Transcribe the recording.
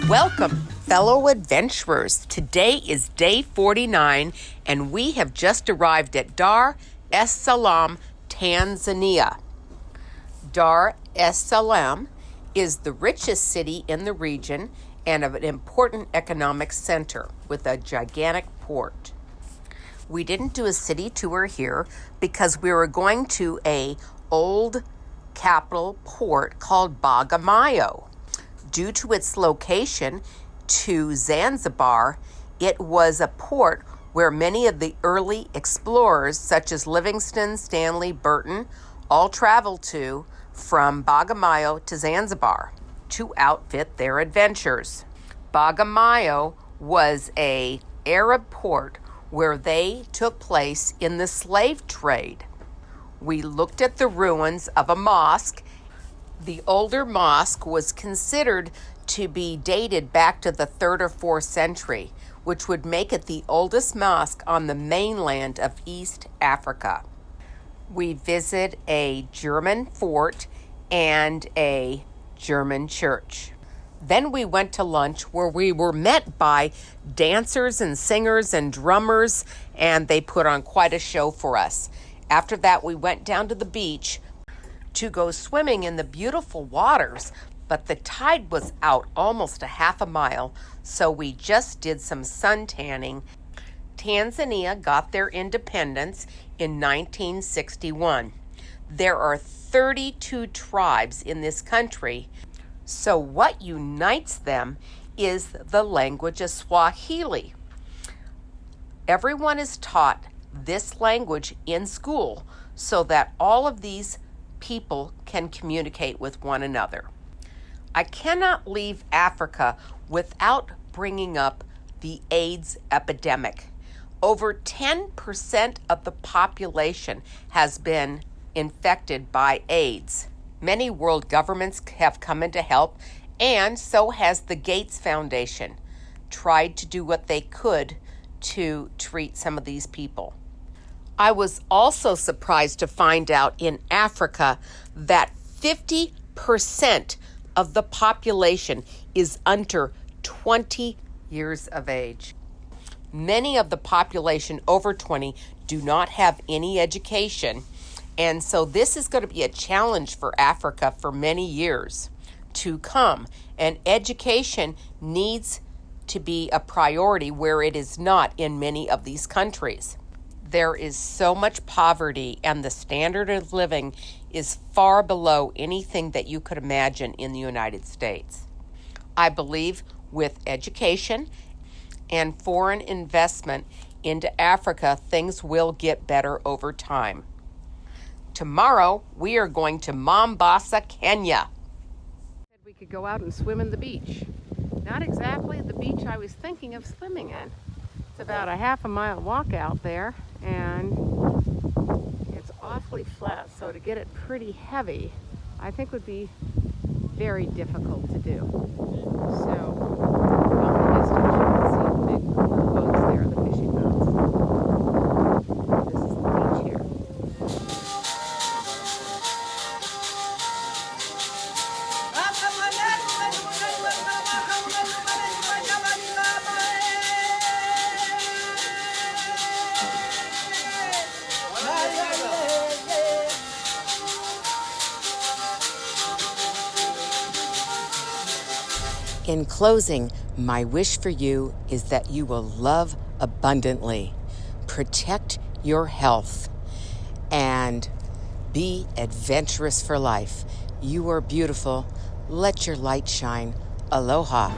Welcome, fellow adventurers. Today is day 49, and we have just arrived at Dar es Salaam, Tanzania. Dar es Salaam is the richest city in the region and an important economic center with a gigantic port. We didn't do a city tour here because we were going to an old capital port called Bagamoyo. Due to its location to Zanzibar, it was a port where many of the early explorers, such as Livingston Stanley Burton, all traveled to from Bagamoyo to Zanzibar to outfit their adventures. Bagamoyo was an Arab port where they took place in the slave trade. We looked at the ruins of a mosque. The older mosque was considered to be dated back to the 3rd or 4th century, which would make it the oldest mosque on the mainland of East Africa. We visited a German fort and a German church. Then we went to lunch where we were met by dancers and singers and drummers, and they put on quite a show for us. After that, we went down to the beach to go swimming in the beautiful waters, but the tide was out almost a half a mile, so we just did some sun tanning. Tanzania got their independence in 1961. There are 32 tribes in this country, so what unites them is the language of Swahili. Everyone is taught this language in school so that all of these people can communicate with one another. I cannot leave Africa without bringing up the AIDS epidemic. Over 10% of the population has been infected by AIDS. Many world governments have come in to help, and so has the Gates Foundation, tried to do what they could to treat some of these people. I was also surprised to find out in Africa that 50% of the population is under 20 years of age. Many of the population over 20 do not have any education, and so this is going to be a challenge for Africa for many years to come. And education needs to be a priority where it is not in many of these countries. There is so much poverty, and the standard of living is far below anything that you could imagine in the United States. I believe with education and foreign investment into Africa, things will get better over time. Tomorrow, we are going to Mombasa, Kenya. We could go out and swim in the beach. Not exactly the beach I was thinking of swimming in. It's about a half a mile walk out there, and it's awfully flat, so to get it pretty heavy, I think would be very difficult to do. So, from the distance, you can see the big boats there, the fishing boats. This is the beach here. In closing, my wish for you is that you will love abundantly, protect your health, and be adventurous for life. You are beautiful. Let your light shine. Aloha.